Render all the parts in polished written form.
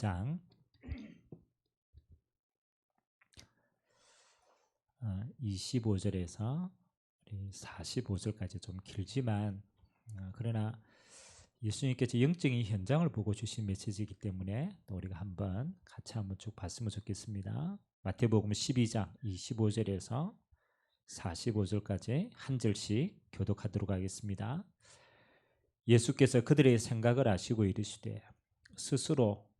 12장 25절에서 45절까지 좀 길지만 그러나 예수님께서 영적인 현장을 보고 주신 메시지이기 때문에 또 우리가 같이 한번 쭉 봤으면 좋겠습니다. 마태복음 12장 25절에서 45절까지 한 절씩 교독하도록 하겠습니다. 예수께서 그들의 생각을 아시고 이르시되 스스로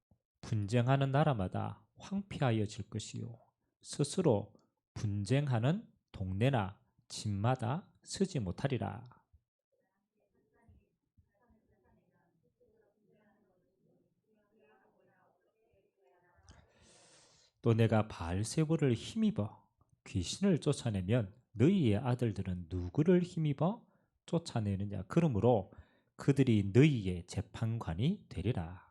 분쟁하는 나라마다 황폐하여질 것이요 스스로 분쟁하는 동네나 집마다 서지 못하리라. 또 내가 바알세불을 힘입어 귀신을 쫓아내면 너희의 아들들은 누구를 힘입어 쫓아내느냐? 그러므로 그들이 너희의 재판관이 되리라.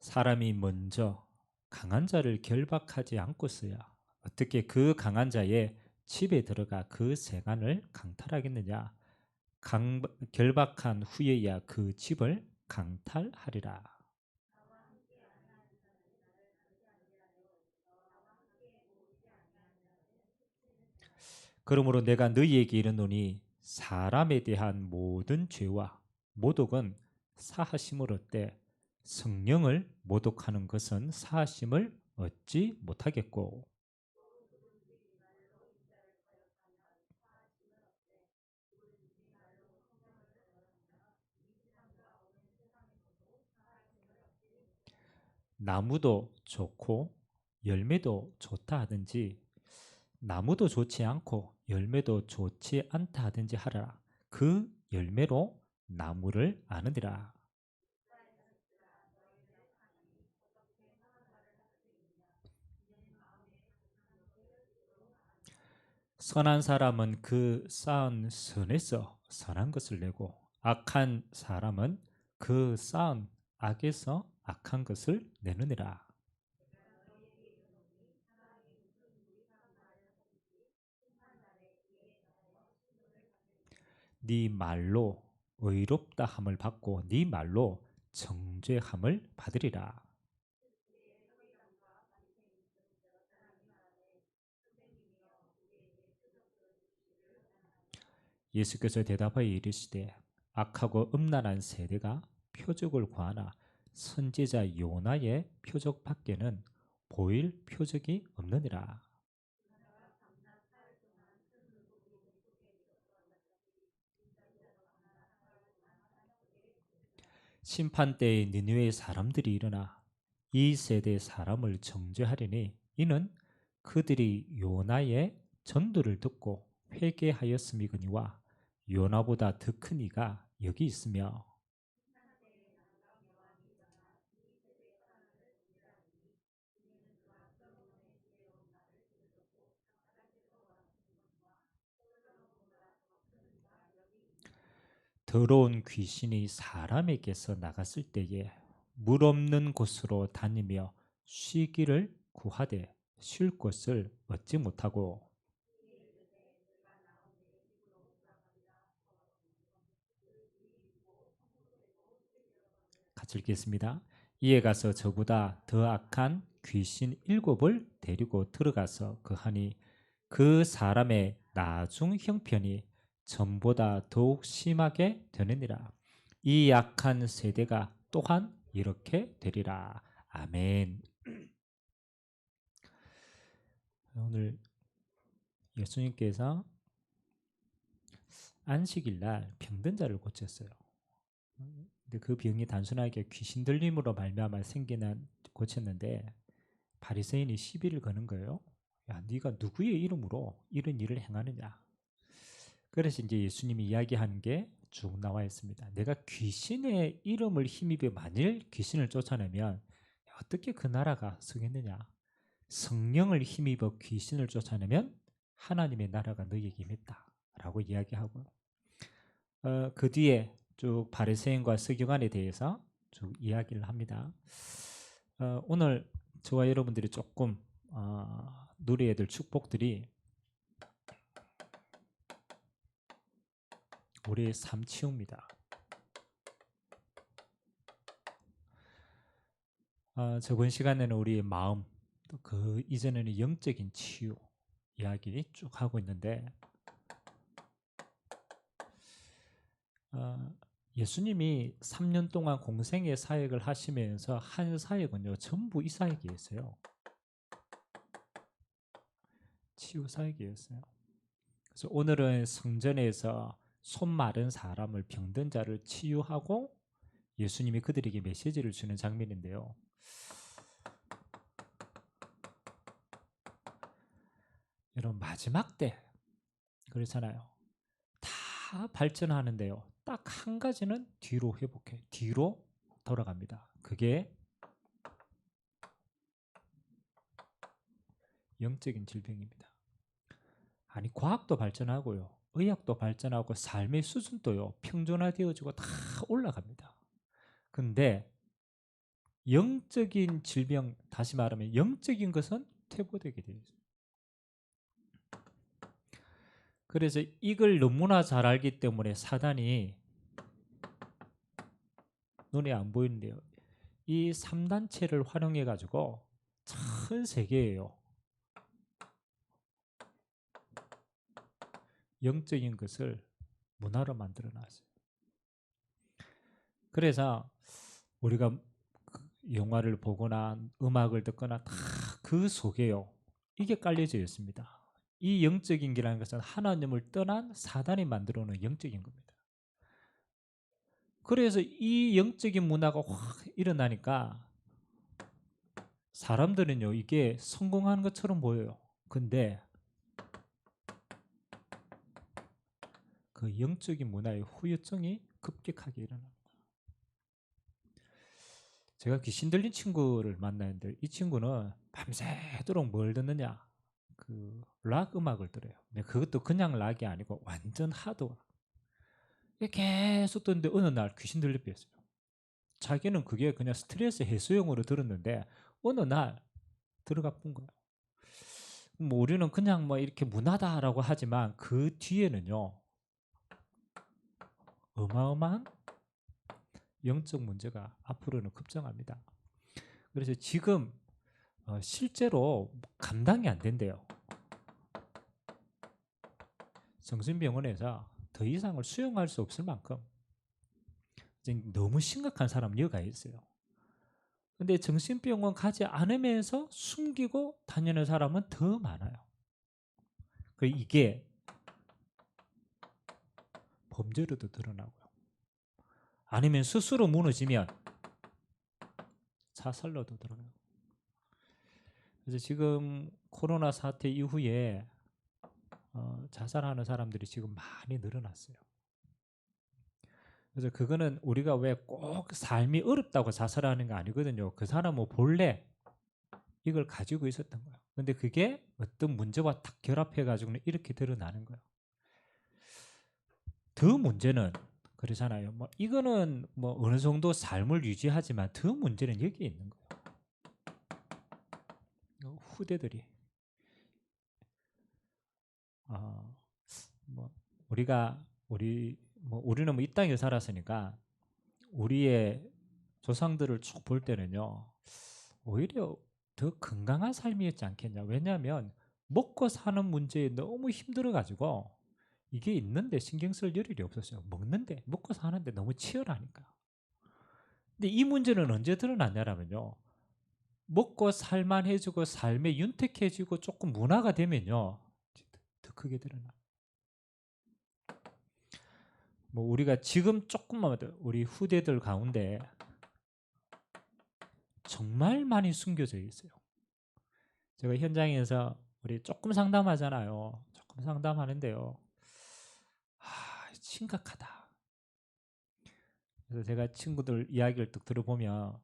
사람이 먼저 강한 자를 결박하지 않고서야 어떻게 그 강한 자의 집에 들어가 그 세간을 강탈하겠느냐? 결박한 후에야 그 집을 강탈하리라. 그러므로 내가 너희에게 이르노니 사람에 대한 모든 죄와 모독은 사하심을 얻되 성령을 모독하는 것은 사하심을 얻지 못하겠고, 나무도 좋고 열매도 좋다 하든지 나무도 좋지 않고 열매도 좋지 않다 하든지 하라. 그 열매로 나무를 아느니라. 선한 사람은 그 쌓은 선에서 선한 것을 내고 악한 사람은 그 쌓은 악에서 악한 것을 내느니라. 네 말로 의롭다 함을 받고 네 말로 정죄함을 받으리라. 예수께서 대답하여 이르시되 악하고 음란한 세대가 표적을 구하나 선지자 요나의 표적 밖에는 보일 표적이 없느니라. 심판 때에 니느웨의 사람들이 일어나 이 세대 사람을 정죄하리니 이는 그들이 요나의 전도를 듣고 회개하였음이거니와 요나보다 더 큰 이가 여기 있으며 더러운 귀신이 사람에게서 나갔을 때에 물 없는 곳으로 다니며 쉬기를 구하되 쉴 곳을 얻지 못하고 같이 읽겠습니다. 이에 가서 저보다 더 악한 귀신 7을 데리고 들어가서 그하니 그 사람의 나중 형편이 전보다 더욱 심하게 되느니라. 이 약한 세대가 또한 이렇게 되리라. 아멘. 오늘 예수님께서 안식일 날 병든 자를 고쳤어요. 근데 그 병이 단순하게 귀신 들림으로 말미암아 생기는 고쳤는데 바리새인이 시비를 거는 거예요. 야, 네가 누구의 이름으로 이런 일을 행하느냐? 그래서 이제 예수님이 이야기하는 게 쭉 나와 있습니다. 내가 귀신의 이름을 힘입어 만일 귀신을 쫓아내면 어떻게 그 나라가 서겠느냐? 성령을 힘입어 귀신을 쫓아내면 하나님의 나라가 너희에게 임했다라고 이야기하고 그 뒤에 쭉 바리새인과 서기관에 대해서 쭉 이야기를 합니다. 오늘 저와 여러분들이 조금 누려야 될 축복들이 우리의 삶 치유입니다. 저번 시간에는 우리의 마음, 또 그 이전에는 영적인 치유 이야기 쭉 하고 있는데 예수님이 3년 동안 공생의 사역을 하시면서 한 사역은요 전부 이 사역이었어요. 치유 사역이었어요. 그래서 오늘은 성전에서 손 마른 사람을 병든 자를 치유하고 예수님이 그들에게 메시지를 주는 장면인데요. 여러분 마지막 때 그렇잖아요. 다 발전하는데요. 딱 한 가지는 뒤로 회복해. 뒤로 돌아갑니다. 그게 영적인 질병입니다. 아니 과학도 발전하고요. 의학도 발전하고 삶의 수준도요. 평준화되어지고 다 올라갑니다. 근데 영적인 질병, 다시 말하면 영적인 것은 퇴보되게 되어 있어요. 그래서 이걸 너무나 잘 알기 때문에 사단이 눈에 안 보이는데요. 이 3단체를 활용해 가지고 전 세계에요. 영적인 것을 문화로 만들어 놨어요. 그래서 우리가 영화를 보거나 음악을 듣거나 다 그 속에요. 이게 깔려져 있습니다. 이 영적인 기라는 것은 하나님을 떠난 사단이 만들어 놓은 영적인 겁니다. 그래서 이 영적인 문화가 확 일어나니까 사람들은요 이게 성공하는 것처럼 보여요. 근데 그 영적인 문화의 후유증이 급격하게 일어납니다. 제가 귀신 들린 친구를 만났는데 이 친구는 밤새도록 뭘 듣느냐, 그 락 음악을 들어요. 근데 그것도 그냥 락이 아니고 완전 하드. 계속 듣는데 어느 날 귀신 들릴 뻔했어요. 자기는 그게 그냥 스트레스 해소용으로 들었는데 어느 날 들어가 본 거예요. 뭐 우리는 그냥 뭐 이렇게 문화다라고 하지만 그 뒤에는요 어마어마한 영적 문제가 앞으로는 급증합니다. 그래서 지금 실제로 감당이 안 된대요. 정신병원에서 더 이상을 수용할 수 없을 만큼 너무 심각한 사람 여가 있어요. 근데 정신병원 가지 않으면서 숨기고 다니는 사람은 더 많아요. 이게 범죄로도 드러나고요. 아니면 스스로 무너지면 자살로도 들어가요. 그래서 지금 코로나 사태 이후에 자살하는 사람들이 지금 많이 늘어났어요. 그래서 그거는 우리가 왜 꼭 삶이 어렵다고 자살하는 거 아니거든요. 그 사람은 본래 이걸 가지고 있었던 거예요. 근데 그게 어떤 문제와 딱 결합해가지고는 이렇게 드러나는 거예요. 더 문제는 그러잖아요. 뭐 이거는 뭐 어느 정도 삶을 유지하지만 더 문제는 여기에 있는 거예요. 후대들이 뭐 우리는 뭐 이 땅에 살았으니까 우리의 조상들을 쭉 볼 때는요 오히려 더 건강한 삶이었지 않겠냐. 왜냐하면 먹고 사는 문제에 너무 힘들어 가지고 이게 있는데 신경 쓸 여력이 없었어요. 먹고 사는데 너무 치열하니까. 근데 이 문제는 언제 드러났냐면요 먹고 살만해지고 삶에 윤택해지고 조금 문화가 되면요 더 크게 드러나. 뭐 우리가 지금 조금만 우리 후대들 가운데 정말 많이 숨겨져 있어요. 제가 현장에서 우리 조금 상담하잖아요. 조금 상담하는데요. 심각하다. 그래서 제가 친구들 이야기를 딱 들어보면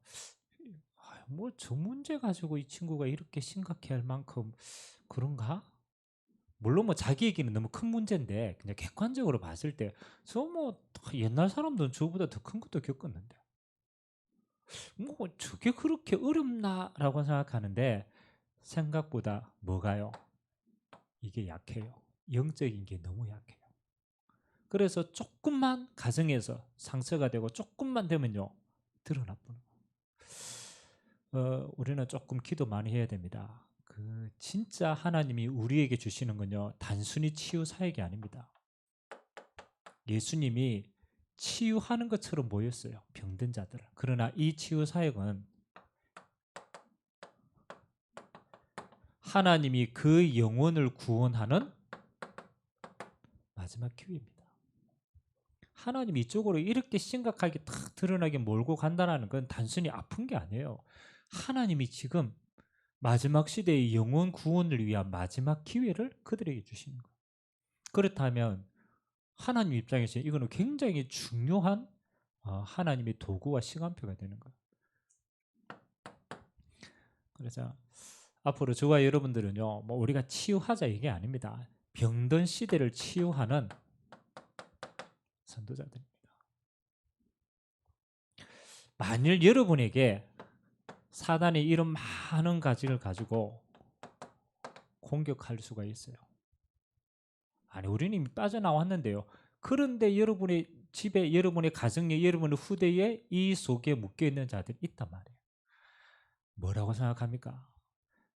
뭐 저 문제 가지고 이 친구가 이렇게 심각해할 만큼 그런가? 물론 뭐 자기 얘기는 너무 큰 문제인데 그냥 객관적으로 봤을 때 저 뭐 옛날 사람들은 저보다 더 큰 것도 겪었는데 뭐 저게 그렇게 어렵나라고 생각하는데 생각보다 뭐가요? 이게 약해요. 영적인 게 너무 약해요. 그래서 조금만 가정에서 상처가 되고 조금만 되면요 드러나 버려요. 우리는 조금 기도 많이 해야 됩니다. 진짜 하나님이 우리에게 주시는 건요 단순히 치유 사역이 아닙니다. 예수님이 치유하는 것처럼 보였어요, 병든 자들을. 그러나 이 치유 사역은 하나님이 그 영혼을 구원하는 마지막 기회입니다. 하나님이 이쪽으로 이렇게 심각하게 탁 드러나게 몰고 간다는 건 단순히 아픈 게 아니에요. 하나님이 지금 마지막 시대의 영혼 구원을 위한 마지막 기회를 그들에게 주시는 거예요. 그렇다면 하나님 입장에서 이거는 굉장히 중요한 하나님의 도구와 시간표가 되는 거예요. 그래서 앞으로 저와 여러분들은요, 뭐 우리가 치유하자 이게 아닙니다. 병든 시대를 치유하는 선도자들입니다. 만일 여러분에게 사단이 이런 많은 가지를 가지고 공격할 수가 있어요. 아니, 우리는 이미 빠져나왔는데요. 그런데 여러분의 집에, 여러분의 가정에, 여러분의 후대에 이 속에 묶여있는 자들이 있단 말이에요. 뭐라고 생각합니까?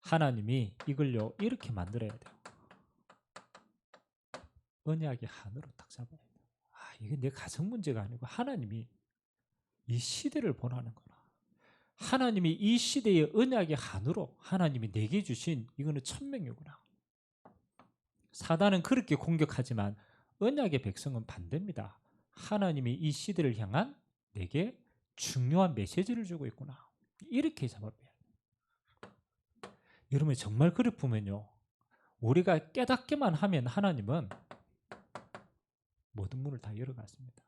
하나님이 이걸요 이렇게 만들어야 돼요. 언약의 한으로 딱 잡아야 돼요. 이게 내 가정 문제가 아니고 하나님이 이 시대를 보라는 거라. 하나님이 이 시대의 언약의 한으로 하나님이 내게 주신 이거는 천명이구나. 사단은 그렇게 공격하지만 언약의 백성은 반대입니다. 하나님이 이 시대를 향한 내게 중요한 메시지를 주고 있구나. 이렇게 잡아봐요. 여러분 정말 그래 보면요, 우리가 깨닫기만 하면 하나님은 모든 문을 다 열어놨습니다.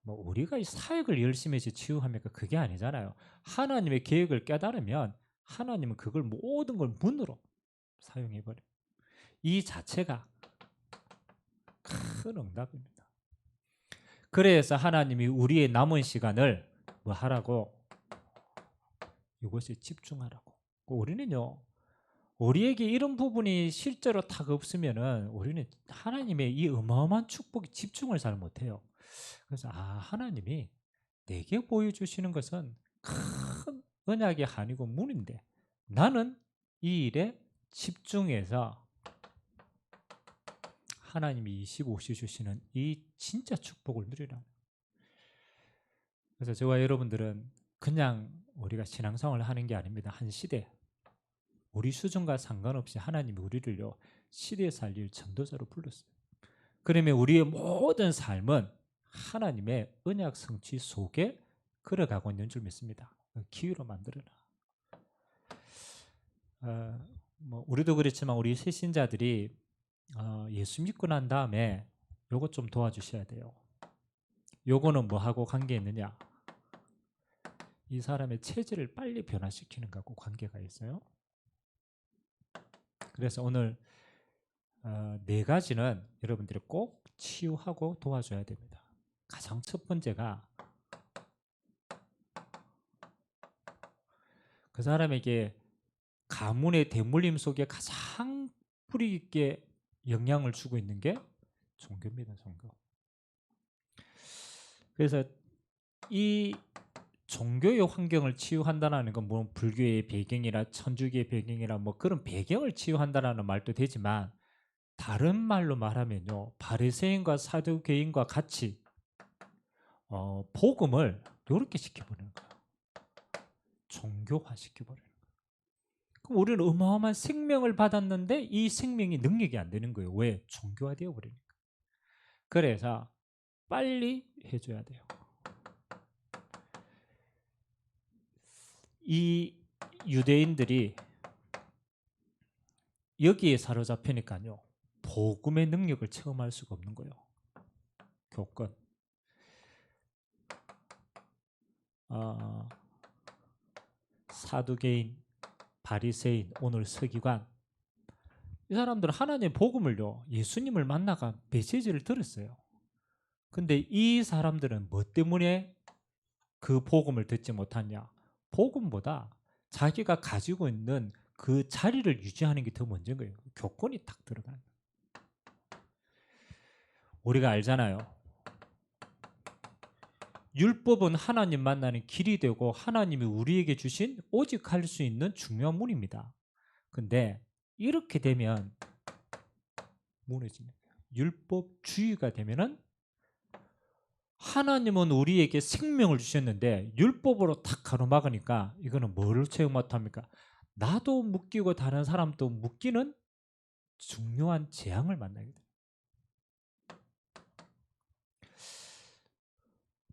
뭐 우리가 이 사역을 열심히 해서 치유합니까? 그게 아니잖아요. 하나님의 계획을 깨달으면 하나님은 그걸 모든 걸 문으로 사용해버려요. 이 자체가 큰 응답입니다. 그래서 하나님이 우리의 남은 시간을 뭐 하라고? 이것에 집중하라고. 우리는요, 우리에게 이런 부분이 실제로 딱 없으면은 우리는 하나님의 이 어마어마한 축복에 집중을 잘 못해요. 그래서 하나님이 내게 보여주시는 것은 큰 언약의 한이고 문인데 나는 이 일에 집중해서 하나님이 25시 주시는 이 진짜 축복을 누리라. 그래서 저와 여러분들은 그냥 우리가 신앙생활을 하는 게 아닙니다. 한 시대, 우리 수준과 상관없이 하나님이 우리를요 시대에 살릴 전도자로 불렀어요. 그러면 우리의 모든 삶은 하나님의 언약 성취 속에 걸어가고 있는 줄 믿습니다. 기회로 만들어라. 뭐 우리도 그렇지만 우리 새신자들이 예수 믿고 난 다음에 요거 좀 도와주셔야 돼요. 요거는 뭐하고 관계 있느냐? 이 사람의 체질을 빨리 변화시키는 것하고 관계가 있어요. 그래서 오늘 4가지는 여러분들이 꼭 치유하고 도와줘야 됩니다. 가장 첫 번째가 그 사람에게 가문의 대물림 속에 가장 뿌리 있게 영향을 주고 있는 게 종교입니다. 종교. 그래서 이 종교의 환경을 치유한다는 건 뭐 불교의 배경이나 천주교의 배경이나 뭐 그런 배경을 치유한다는 말도 되지만 다른 말로 말하면요, 바리새인과 사두개인과 같이 복음을 이렇게 시켜버리는 거예요. 종교화 시켜버리는 거예요. 그럼 우리는 어마어마한 생명을 받았는데 이 생명이 능력이 안 되는 거예요. 왜? 종교화되어 버리니까. 그래서 빨리 해줘야 돼요. 이 유대인들이 여기에 사로잡히니까요, 복음의 능력을 체험할 수가 없는 거예요. 교권. 사두개인, 바리새인, 오늘 서기관, 이 사람들은 하나님의 복음을요, 예수님을 만나가 메시지를 들었어요. 근데 이 사람들은 뭐 때문에 그 복음을 듣지 못하냐? 복음보다 자기가 가지고 있는 그 자리를 유지하는 게 더 먼저인 거예요. 교권이 딱 들어가는 거예요. 우리가 알잖아요. 율법은 하나님 만나는 길이 되고 하나님이 우리에게 주신 오직 할 수 있는 중요한 문입니다. 근데 이렇게 되면 무너지는 거예요. 율법주의가 되면은 하나님은 우리에게 생명을 주셨는데 율법으로 탁 가로막으니까 이거는 뭐를 체험 못합니까? 나도 묶이고 다른 사람도 묶이는 중요한 재앙을 만나게 돼요.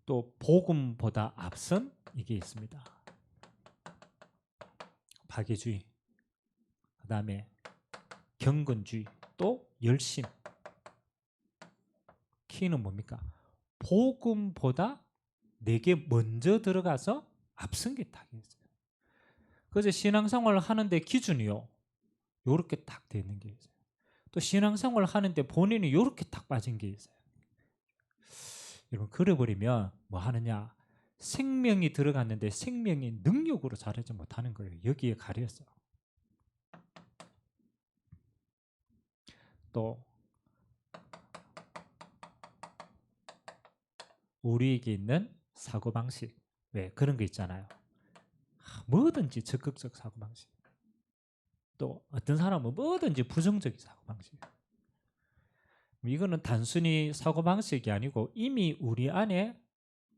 또 복음보다 앞선 이게 있습니다. 파괴주의, 그 다음에 경건주의, 또 열심. 키는 뭡니까? 복음보다 내게 먼저 들어가서 앞선 게 딱 있어요. 그래서 신앙생활을 하는데 기준이요, 요렇게 딱 되는 게 있어요. 또 신앙생활을 하는데 본인이 요렇게 딱 빠진 게 있어요. 여러분, 그래버리면 뭐 하느냐? 생명이 들어갔는데 생명이 능력으로 자라지 못하는 거예요. 여기에 가려서. 또 우리에게 있는 사고방식, 왜 그런 거 있잖아요. 뭐든지 적극적 사고방식. 또 어떤 사람은 뭐든지 부정적인 사고방식. 이거는 단순히 사고방식이 아니고 이미 우리 안에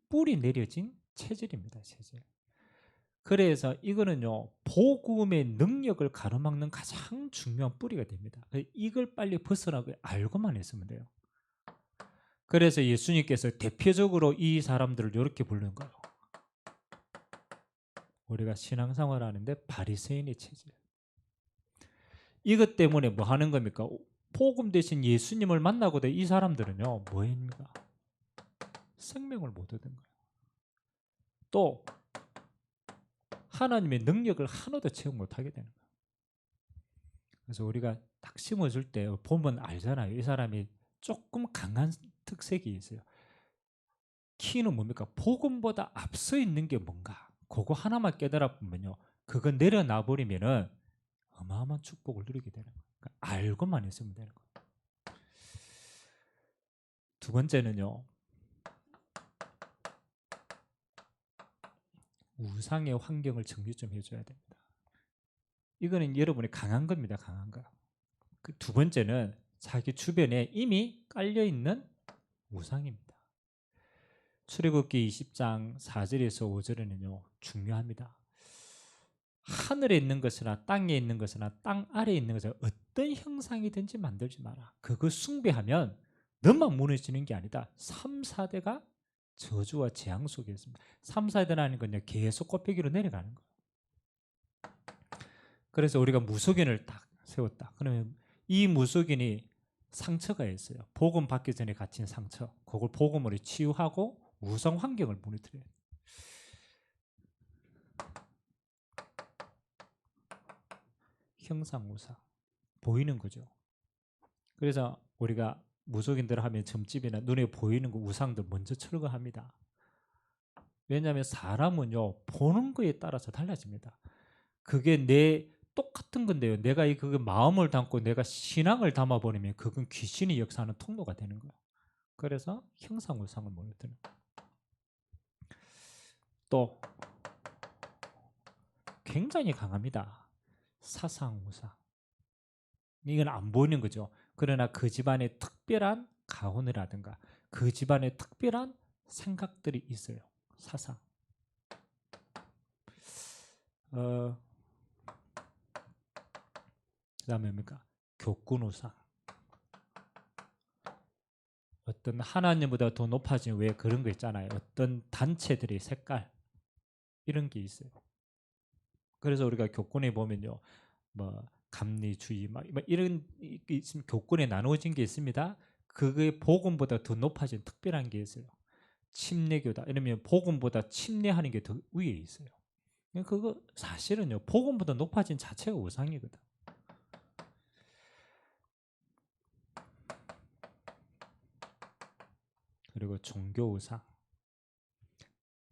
뿌리 내려진 체질입니다. 체질. 그래서 이거는요, 복음의 능력을 가로막는 가장 중요한 뿌리가 됩니다. 이걸 빨리 벗어나고 알고만 있으면 돼요. 그래서 예수님께서 대표적으로 이 사람들을 이렇게 부르는 거예요. 우리가 신앙생활 하는데 바리새인의 체질. 이것 때문에 뭐 하는 겁니까? 복음 대신 예수님을 만나고 이 사람들은요, 뭐입니까? 생명을 못 얻은 거예요. 또 하나님의 능력을 하나도 체험 못하게 되는 거예요. 그래서 우리가 딱 심어줄 때 보면 알잖아요. 이 사람이 조금 강한 특색이 있어요. 키는 뭡니까? 복음보다 앞서 있는 게 뭔가, 그거 하나만 깨달아 보면요, 그거 내려놔 버리면은 어마어마한 축복을 누리게 되는 거예요. 그러니까 알고만 있으면 되는 거예요. 두 번째는요, 우상의 환경을 정리 좀 해줘야 됩니다. 이거는 여러분이 강한 겁니다. 강한 거. 그 두 번째는 자기 주변에 이미 깔려있는 우상입니다. 출애굽기 20장 4절에서 5절에는요, 중요합니다. 하늘에 있는 것이나 땅에 있는 것이나 땅 아래에 있는 것이나 어떤 형상이든지 만들지 마라. 그거 숭배하면 너만 무너지는 게 아니다. 3, 4대가 저주와 재앙 속에 있습니다. 3, 4대라는 건요, 계속 곱빼기로 내려가는 거예요. 그래서 우리가 무속인을 딱 세웠다. 그러면 이 무속인이 상처가 있어요. 복음 받기 전에 갇힌 상처. 그걸 복음으로 치유하고 우상 환경을 무너뜨려요. 형상우상. 보이는 거죠. 그래서 우리가 무속인들 하면 점집이나 눈에 보이는 거 우상들 먼저 철거합니다. 왜냐하면 사람은요, 보는 거에 따라서 달라집니다. 그게 내 똑같은 건데요, 내가 그 마음을 담고 내가 신앙을 담아버리면 그건 귀신이 역사하는 통로가 되는 거예요. 그래서 형상우상을 무너뜨리는 거예요. 또 굉장히 강합니다. 사상우상. 이건 안 보이는 거죠. 그러나 그 집안에 특별한 가훈이라든가 그 집안에 특별한 생각들이 있어요. 사상. 그 다음에 뭡니까? 교권우상. 어떤 하나님보다 더 높아진 왜 그런 거 있잖아요. 어떤 단체들의 색깔 이런 게 있어요. 그래서 우리가 교권에 보면요, 뭐 감리주의 막 이런 교권에 나누어진 게 있습니다. 그게 복음보다 더 높아진 특별한 게 있어요. 침례교다 이러면 복음보다 침례하는 게 더 위에 있어요. 그거 사실은요, 복음보다 높아진 자체가 우상이거든. 그리고 종교우상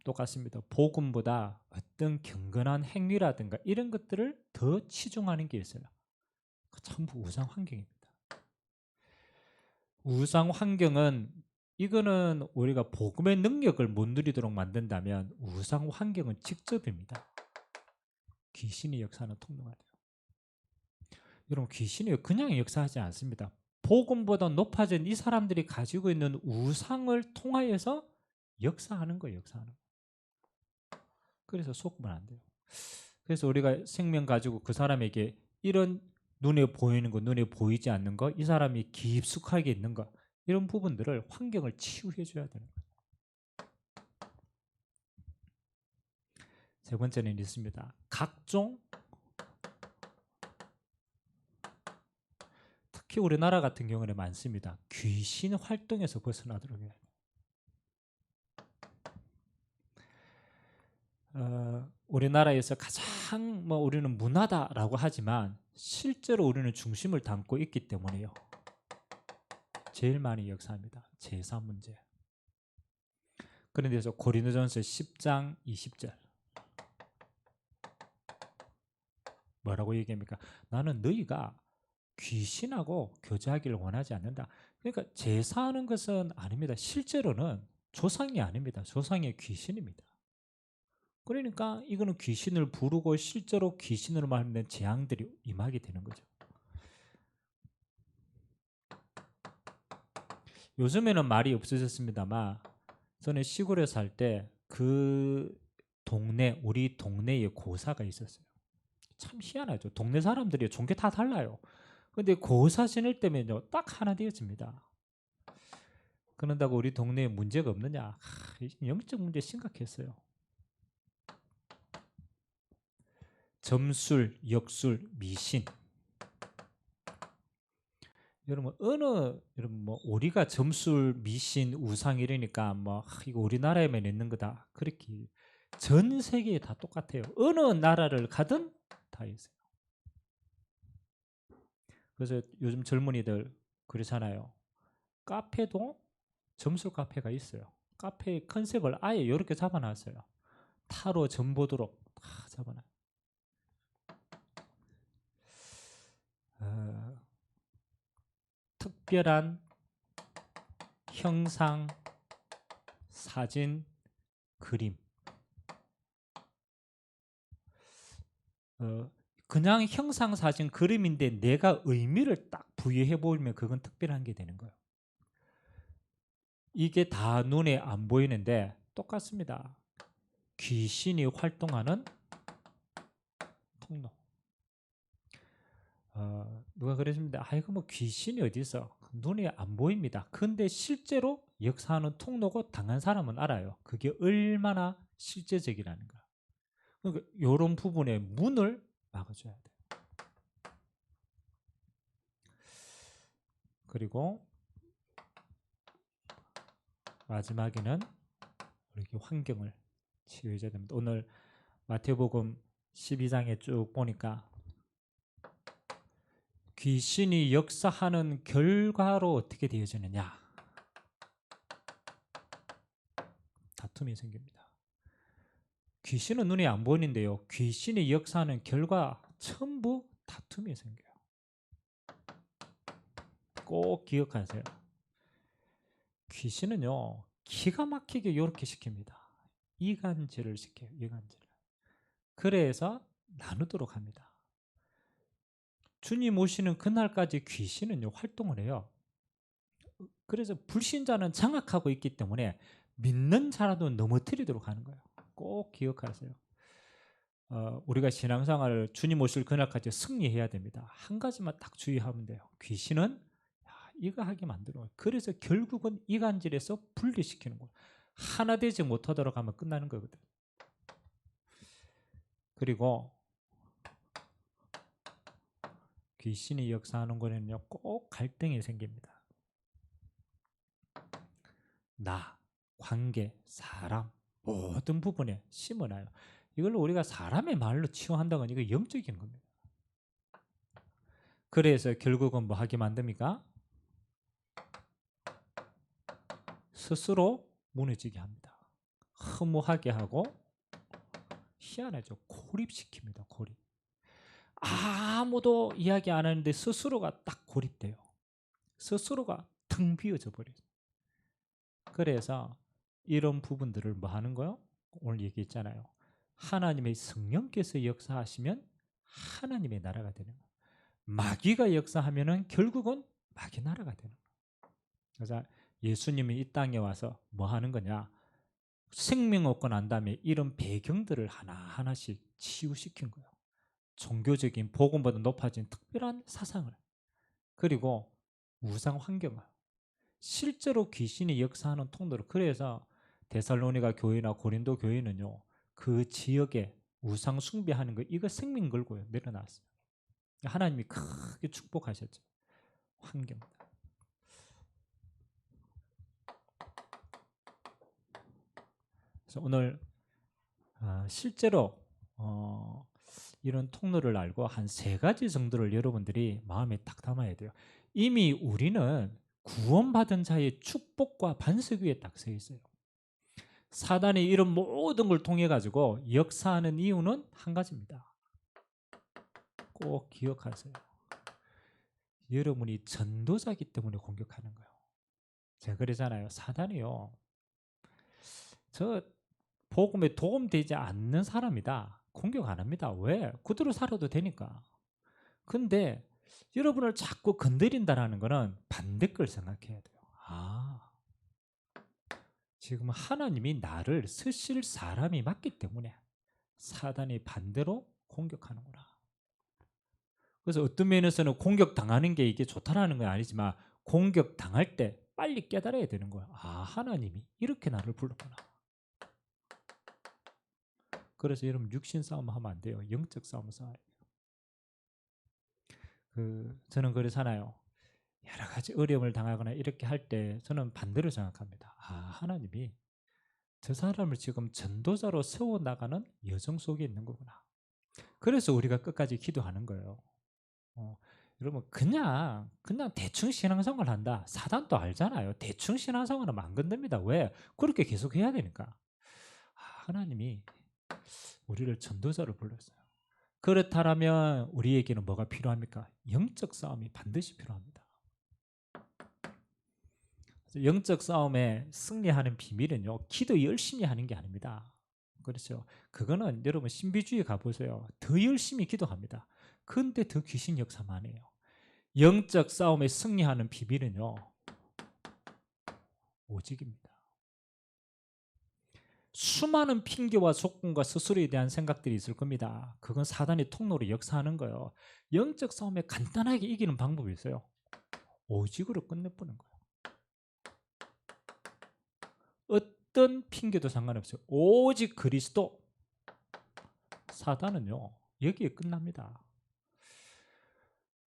똑같습니다. 복음보다 어떤 경건한 행위라든가 이런 것들을 더 치중하는 게 있어요. 전부 우상 환경입니다. 우상 환경은 이거는 우리가 복음의 능력을 못 누리도록 만든다면 우상 환경은 직접입니다. 귀신이 역사하는 통로가 돼요. 여러분, 귀신이 그냥 역사하지 않습니다. 복음보다 높아진 이 사람들이 가지고 있는 우상을 통하여서 역사하는 거예요. 역사하는 거. 그래서 속으면 안 돼요. 그래서 우리가 생명 가지고 그 사람에게 이런 눈에 보이는 거, 눈에 보이지 않는 거, 이 사람이 깊숙하게 있는 거, 이런 부분들을 환경을 치유해 줘야 되는 거예요. 세 번째는 있습니다. 각종, 특히 우리나라 같은 경우는 많습니다. 귀신 활동에서 벗어나도록 해야 돼요. 우리나라에서 가장 우리는 문화다라고 하지만 실제로 우리는 중심을 담고 있기 때문에요. 제일 많이 역사합니다. 제사 문제. 그런데서 고린도전서 10장 20절 뭐라고 얘기합니까? 나는 너희가 귀신하고 교제하기를 원하지 않는다. 그러니까 제사하는 것은 아닙니다. 실제로는 조상이 아닙니다. 조상의 귀신입니다. 그러니까 이거는 귀신을 부르고 실제로 귀신으로 말하는 재앙들이 임하게 되는 거죠. 요즘에는 말이 없어졌습니다만 저는 시골에 살 때 그 동네, 우리 동네에 고사가 있었어요. 참 희한하죠. 동네 사람들이 종교 다 달라요. 근데 고사 지낼 때면요, 딱 하나 되어집니다. 그런다고 우리 동네에 문제가 없느냐? 영적 문제 심각했어요. 점술, 역술, 미신. 여러분 여러분 우리가 점술, 미신, 우상 이러니까 이거 우리나라에만 있는 거다. 그렇게 전 세계에 다 똑같아요. 어느 나라를 가든 다 있어요. 그래서 요즘 젊은이들 그렇잖아요. 카페도 점술 카페가 있어요. 카페 컨셉을 아예 이렇게 잡아놨어요. 타로 전보도록 다 잡아놔요. 특별한 형상, 사진, 그림. 그냥 형상, 사진, 그림인데 내가 의미를 딱 부여해 보면 그건 특별한 게 되는 거예요. 이게 다 눈에 안 보이는데 똑같습니다. 귀신이 활동하는 통로. 누가 그랬습니다. 이거 귀신이 어디 있어? 눈에 안 보입니다. 근데 실제로 역사하는 통로고 당한 사람은 알아요. 그게 얼마나 실제적이라는 거야. 그러니까 이런 부분에 문을 막아줘야 돼요. 그리고 마지막에는 이렇게 환경을 치유해줘야 됩니다. 오늘 마태복음 12장에 쭉 보니까 귀신이 역사하는 결과로 어떻게 되어지느냐? 다툼이 생깁니다. 귀신은 눈에 안 보이는데요. 귀신이 역사하는 결과 전부 다툼이 생겨요. 꼭 기억하세요. 귀신은요, 기가 막히게 이렇게 시킵니다. 이간질을 시켜요. 이간질을. 그래서 나누도록 합니다. 주님 오시는 그날까지 귀신은요, 활동을 해요. 그래서 불신자는 장악하고 있기 때문에 믿는 자라도 넘어뜨리도록 하는 거예요. 꼭 기억하세요. 우리가 신앙생활을 주님 오실 그날까지 승리해야 됩니다. 한 가지만 딱 주의하면 돼요. 귀신은 이거 하게 만들어요. 그래서 결국은 이간질에서 분리시키는 거예요. 하나 되지 못하도록 하면 끝나는 거거든. 그리고 귀신이 역사하는 거는요, 꼭 갈등이 생깁니다. 나, 관계, 사람 모든 부분에 심어놔요. 이걸로 우리가 사람의 말로 치유한다는 이거 영적인 겁니다. 그래서 결국은 뭐 하게 만듭니까? 스스로 무너지게 합니다. 허무하게 하고 희한하죠. 고립시킵니다. 고립. 아무도 이야기 안 하는데 스스로가 딱 고립돼요. 스스로가 텅 비어져 버려요. 그래서 이런 부분들을 뭐 하는 거요? 오늘 얘기했잖아요. 하나님의 성령께서 역사하시면 하나님의 나라가 되는 거예요. 마귀가 역사하면은 결국은 마귀 나라가 되는 거예요. 그래서 예수님이 이 땅에 와서 뭐 하는 거냐? 생명 얻고 난 다음에 이런 배경들을 하나하나씩 치유시킨 거예요. 종교적인 복음보다 높아진 특별한 사상을, 그리고 우상 환경을, 실제로 귀신이 역사하는 통로를. 그래서 데살로니가 교회나 고린도 교회는요, 그 지역에 우상 숭배하는 거 이거 생명 걸고요 내려놨어요. 하나님이 크게 축복하셨죠. 환경. 그래서 오늘 실제로 이런 통로를 알고 한 3가지 정도를 여러분들이 마음에 딱 담아야 돼요. 이미 우리는 구원받은 자의 축복과 반석 위에 딱 서 있어요. 사단이 이런 모든 걸 통해 가지고 역사하는 이유는 한 가지입니다. 꼭 기억하세요. 여러분이 전도자이기 때문에 공격하는 거예요. 제가 그러잖아요. 사단이요, 저 복음에 도움되지 않는 사람이다 공격 안 합니다. 왜? 그대로 살아도 되니까. 근데 여러분을 자꾸 건드린다라는 거는 반대 걸 생각해야 돼요. 지금 하나님이 나를 쓰실 사람이 맞기 때문에 사단이 반대로 공격하는구나. 그래서 어떤 면에서는 공격당하는 게 이게 좋다라는 건 아니지만 공격당할 때 빨리 깨달아야 되는 거야. 하나님이 이렇게 나를 불렀구나. 그래서 여러분 육신 싸움 하면 안 돼요. 영적 싸움을 싸워야 돼요. 저는 그러잖아요. 여러 가지 어려움을 당하거나 이렇게 할 때 저는 반대로 생각합니다. 하나님이 저 사람을 지금 전도자로 세워나가는 여정 속에 있는 거구나. 그래서 우리가 끝까지 기도하는 거예요. 여러분 그냥 대충 신앙생활 한다. 사단도 알잖아요. 대충 신앙생활하면 안 건듭니다. 왜? 그렇게 계속 해야 되니까. 하나님이 우리를 전도자로 불렀어요. 그렇다면 우리에게는 뭐가 필요합니까? 영적 싸움이 반드시 필요합니다. 영적 싸움에 승리하는 비밀은요, 기도 열심히 하는 게 아닙니다. 그렇죠. 그거는 여러분 신비주의 가보세요. 더 열심히 기도합니다. 근데 더 귀신 역사만 해요. 영적 싸움에 승리하는 비밀은요, 오직입니다. 수많은 핑계와 조건과 스스로에 대한 생각들이 있을 겁니다. 그건 사단의 통로로 역사하는 거예요. 영적 싸움에 간단하게 이기는 방법이 있어요. 오직으로 끝내보는 거예요. 어떤 핑계도 상관없어요. 오직 그리스도. 사단은요, 여기에 끝납니다.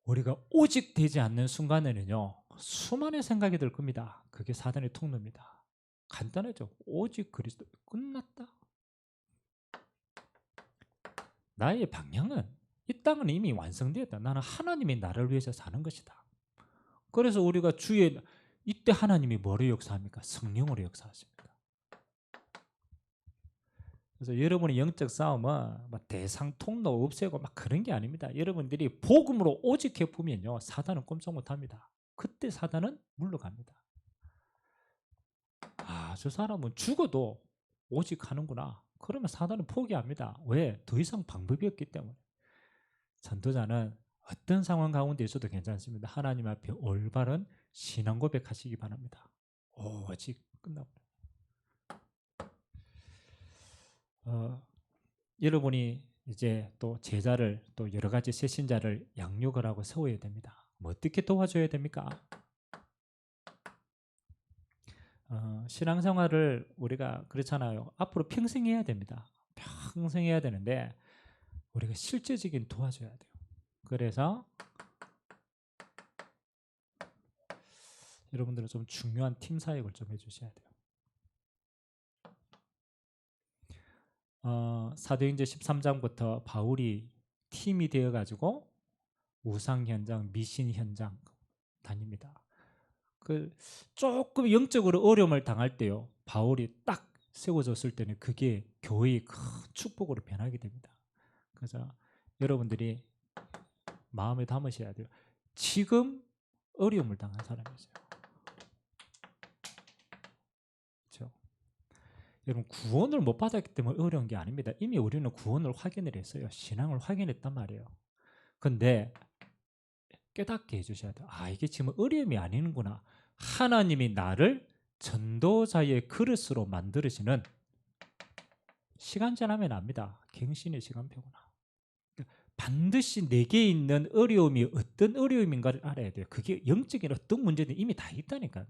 우리가 오직 되지 않는 순간에는요, 수많은 생각이 들 겁니다. 그게 사단의 통로입니다. 간단하죠. 오직 그리스도. 끝났다. 나의 방향은, 이 땅은 이미 완성되었다. 나는 하나님이 나를 위해서 사는 것이다. 그래서 우리가 주의, 이때 하나님이 뭐로 역사합니까? 성령으로 역사하십니다. 그래서 여러분의 영적 싸움은 막 대상 통로 없애고 막 그런 게 아닙니다. 여러분들이 복음으로 오직 해보면요, 사단은 꼼짝 못합니다. 그때 사단은 물러갑니다. 저 사람은 죽어도 오직 하는구나. 그러면 사단은 포기합니다. 왜? 더 이상 방법이 없기 때문에. 전도자는 어떤 상황 가운데 있어도 괜찮습니다. 하나님 앞에 올바른 신앙 고백하시기 바랍니다. 오직 끝나버려요. 여러분이 이제 또 제자를, 또 여러 가지 새신자를 양육을 하고 세워야 됩니다. 어떻게 도와줘야 됩니까? 신앙생활을 우리가 그렇잖아요. 앞으로 평생 해야 됩니다. 평생 해야 되는데 우리가 실제적인 도와줘야 돼요. 그래서 여러분들은 좀 중요한 팀 사역을 좀 해주셔야 돼요. 사도행전 13장부터 바울이 팀이 되어가지고 우상 현장, 미신 현장 다닙니다. 조금 영적으로 어려움을 당할 때요, 바울이 딱 세워졌을 때는 그게 교회의 큰 축복으로 변하게 됩니다. 그래서 여러분들이 마음에 담으셔야 돼요. 지금 어려움을 당한 사람이 있어요. 여러분 구원을 못 받았기 때문에 어려운 게 아닙니다. 이미 우리는 구원을 확인을 했어요. 신앙을 확인했단 말이에요. 근데 깨닫게 해주셔야 돼요. 아, 이게 지금 어려움이 아니는구나. 하나님이 나를 전도자의 그릇으로 만들으시는, 시간 지나면 압니다. 갱신의 시간표구나. 반드시 내게 있는 어려움이 어떤 어려움인가를 알아야 돼요. 그게 영적인 어떤 문제든 이미 다 있다니까요.